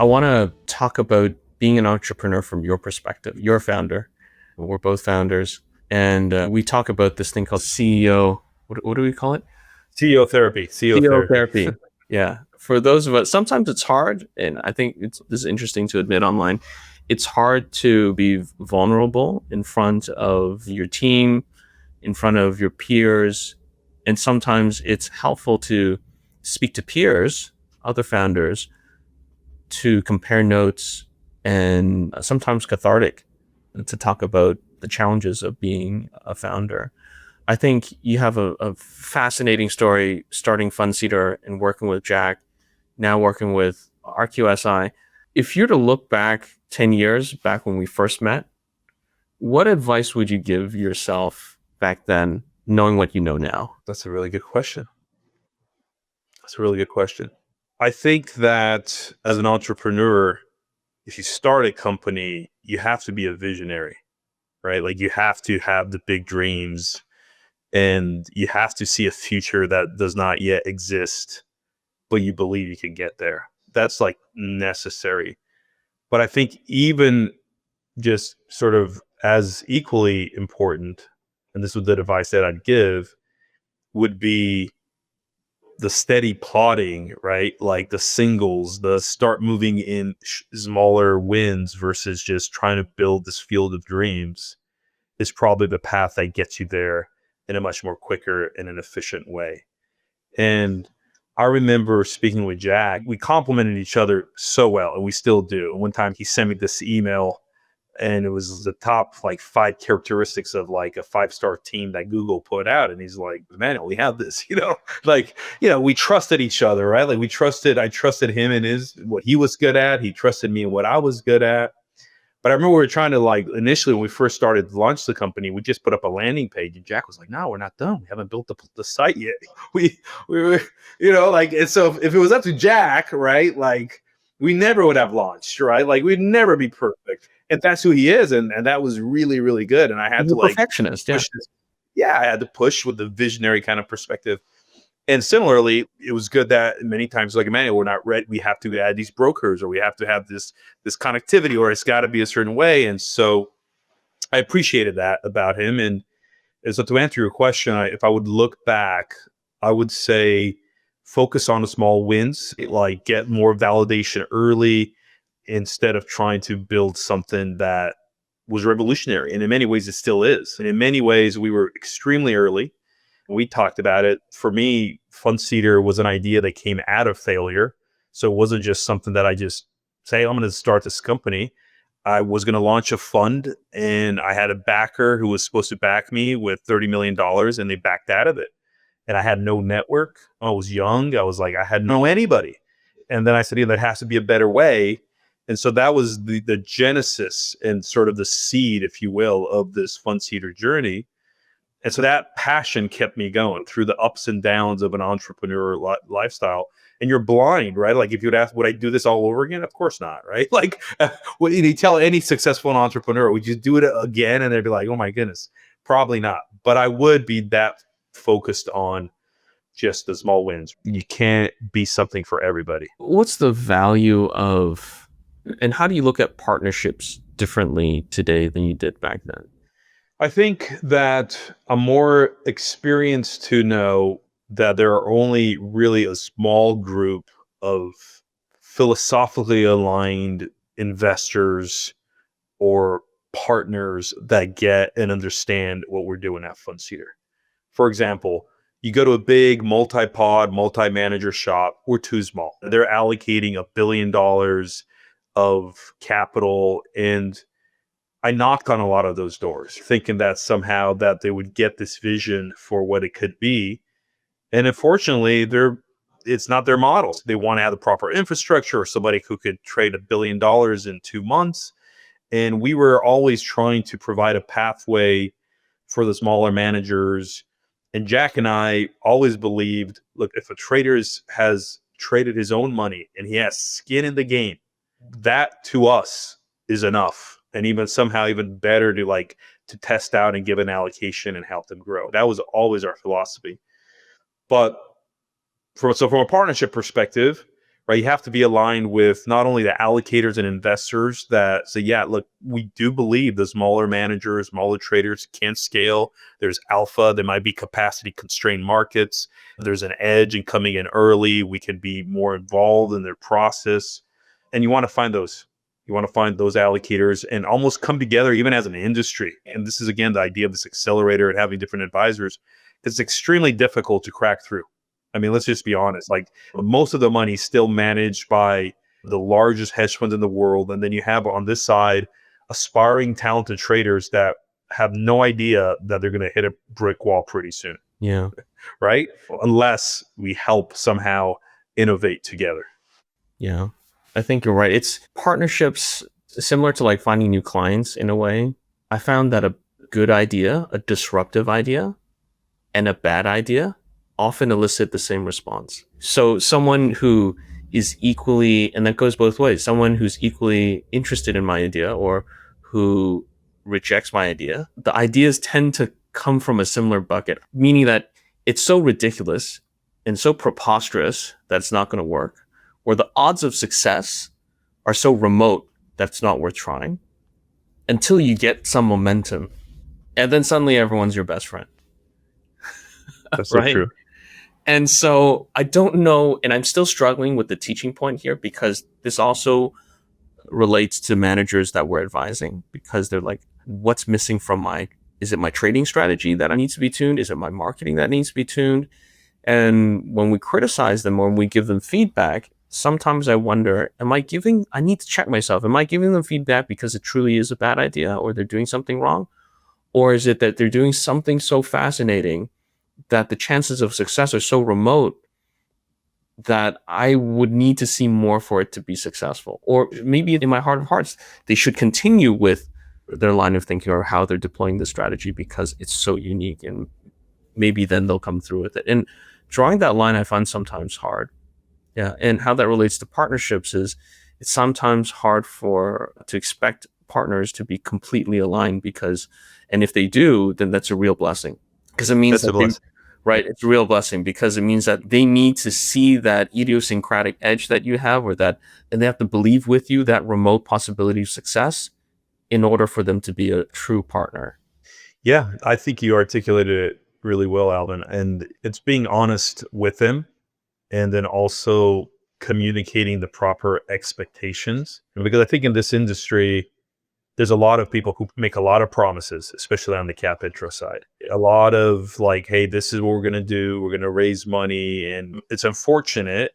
I want to talk about being an entrepreneur from your perspective. You're a founder. We're both founders. And we talk about this thing called CEO. What do we call it? CEO therapy. CEO CEO therapy. therapy. Yeah. For those of us, sometimes it's hard. And I think this is interesting to admit online. It's hard to be vulnerable in front of your team, in front of your peers. And sometimes it's helpful to speak to peers, other founders, to compare notes, and sometimes cathartic to talk about the challenges of being a founder. I think you have a fascinating story starting FundSeeder and working with Jack, now working with RQSI. If you're to look back 10 years back when we first met, what advice would you give yourself back then, knowing what you know now? That's a really good question. I think that as an entrepreneur, if you start a company, you have to be a visionary, right? Like you have to have the big dreams and you have to see a future that does not yet exist, but you believe you can get there. That's like necessary. But I think even just sort of as equally important, and this was the advice that I'd give, would be the steady plodding, right? Like the singles, the start moving in smaller wins versus just trying to build this field of dreams is probably the path that gets you there in a much more quicker and an efficient way. And I remember speaking with Jack, we complimented each other so well, and we still do. One time he sent me this email and it was the top like 5 characteristics of like a 5-star team that Google put out. And he's like, Emanuel, we have this, we trusted each other, right? Like I trusted him in what he was good at. He trusted me in what I was good at. But I remember we were trying to initially when we first started to launch the company, we just put up a landing page and Jack was like, no, we're not done. We haven't built the site yet. We were, and so if it was up to Jack, right? Like we never would have launched, right? Like we'd never be perfect. And that's who he is. And that was really, really good. And I had He's a to perfectionist, yeah. push this. Yeah, I had to push with the visionary kind of perspective. And similarly, it was good that many times, like, Emanuel, we're not ready. We have to add these brokers, or we have to have this connectivity, or it's got to be a certain way. And so I appreciated that about him. And so to answer your question, if I would look back, I would say focus on the small wins, like get more validation early instead of trying to build something that was revolutionary. And in many ways, it still is. And in many ways, we were extremely early. We talked about it. For me, FundSeeder was an idea that came out of failure. So it wasn't just something that I just say, I'm going to start this company. I was going to launch a fund and I had a backer who was supposed to back me with $30 million and they backed out of it. And I had no network. I was young. I was like, I had no anybody. And then I said, there has to be a better way. And so that was the genesis and sort of the seed, if you will, of this FundSeeder journey. And so that passion kept me going through the ups and downs of an entrepreneur lifestyle. And you're blind, right? Like if you'd ask, would I do this all over again? Of course not, right? Like when you tell any successful entrepreneur, would you do it again? And they'd be like, oh my goodness, probably not. But I would be that focused on just the small wins. You can't be something for everybody. What's the value of, and how do you look at partnerships differently today than you did back then? I think that I'm more experienced to know that there are only really a small group of philosophically aligned investors or partners that get and understand what we're doing at FundSeeder. For example, you go to a big multi-pod, multi-manager shop, we're too small. They're allocating $1 billion of capital, and I knocked on a lot of those doors thinking that somehow that they would get this vision for what it could be. And unfortunately, it's not their model. They want to have the proper infrastructure or somebody who could trade $1 billion in 2 months. And we were always trying to provide a pathway for the smaller managers. And Jack and I always believed, look, if a trader has traded his own money and he has skin in the game, that to us is enough. And even somehow even better to test out and give an allocation and help them grow. That was always our philosophy. But from a partnership perspective, right? You have to be aligned with not only the allocators and investors that say, yeah, look, we do believe the smaller managers, smaller traders can scale. There's alpha. There might be capacity constrained markets. There's an edge in coming in early. We can be more involved in their process. And you want to find those. You want to find those allocators and almost come together even as an industry. And this is, again, the idea of this accelerator and having different advisors. It's extremely difficult to crack through. I mean, let's just be honest. Like, most of the money is still managed by the largest hedge funds in the world. And then you have on this side aspiring talented traders that have no idea that they're going to hit a brick wall pretty soon. Yeah. Right? Unless we help somehow innovate together. Yeah. I think you're right. It's partnerships similar to like finding new clients in a way. I found that a good idea, a disruptive idea, and a bad idea often elicit the same response. So someone who is equally, and that goes both ways, someone who's equally interested in my idea or who rejects my idea, the ideas tend to come from a similar bucket, meaning that it's so ridiculous and so preposterous that it's not going to work, or the odds of success are so remote that it's not worth trying until you get some momentum. And then suddenly everyone's your best friend. That's so right? true. And so I don't know, and I'm still struggling with the teaching point here because this also relates to managers that we're advising, because they're like, what's missing from is it my trading strategy that needs to be tuned? Is it my marketing that needs to be tuned? And when we criticize them or when we give them feedback, sometimes I wonder, I need to check myself. Am I giving them feedback because it truly is a bad idea or they're doing something wrong? Or is it that they're doing something so fascinating that the chances of success are so remote that I would need to see more for it to be successful? Or maybe in my heart of hearts, they should continue with their line of thinking or how they're deploying the strategy because it's so unique, and maybe then they'll come through with it. And drawing that line, I find sometimes hard. Yeah. And how that relates to partnerships is it's sometimes hard to expect partners to be completely aligned and if they do, then that's a real blessing. Because it means right, it's a real blessing because it means that they need to see that idiosyncratic edge that you have, and they have to believe with you that remote possibility of success in order for them to be a true partner. Yeah, I think you articulated it really well, Alvin. And it's being honest with them and then also communicating the proper expectations. Because I think in this industry, there's a lot of people who make a lot of promises, especially on the cap intro side. A lot of like, hey, this is what we're going to do. We're going to raise money. And it's unfortunate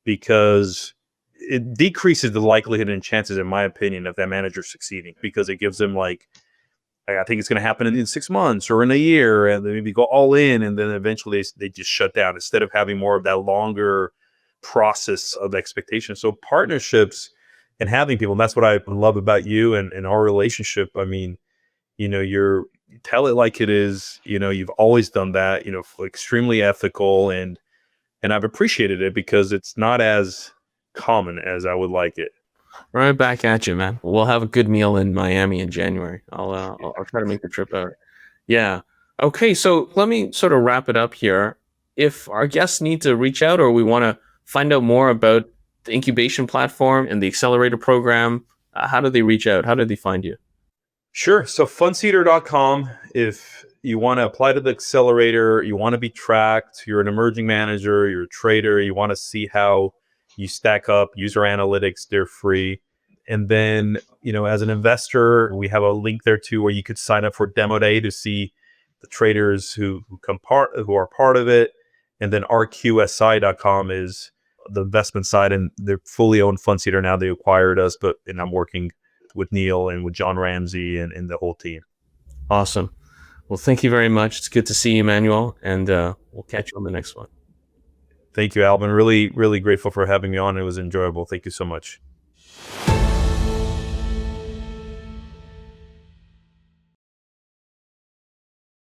because it decreases the likelihood and chances, in my opinion, of that manager succeeding, because it gives them like, I think it's going to happen in 6 months or in a year, and they maybe go all in, and then eventually they just shut down instead of having more of that longer process of expectation. So partnerships and having people, and that's what I love about you and our relationship. I mean, you tell it like it is. You've always done that. Extremely ethical, and I've appreciated it because it's not as common as I would like it. Right back at you, man. We'll have a good meal in Miami in January. I'll try to make the trip out. Yeah. Okay. So let me sort of wrap it up here. If our guests need to reach out or we want to find out more about the incubation platform and the accelerator program, how do they reach out? How do they find you? Sure. So FundSeeder.com, if you want to apply to the accelerator, you want to be tracked, you're an emerging manager, you're a trader, you want to see how you stack up, user analytics, they're free. And then, as an investor, we have a link there too where you could sign up for demo day to see the traders who are part of it. And then rqsi.com is the investment side, and they're fully owned FundSeeder now. They acquired us, and I'm working with Neil and with John Ramsey and the whole team. Awesome. Well, thank you very much. It's good to see you, Emanuel, and we'll catch you on the next one. Thank you, Alvin. Really, really grateful for having me on. It was enjoyable. Thank you so much.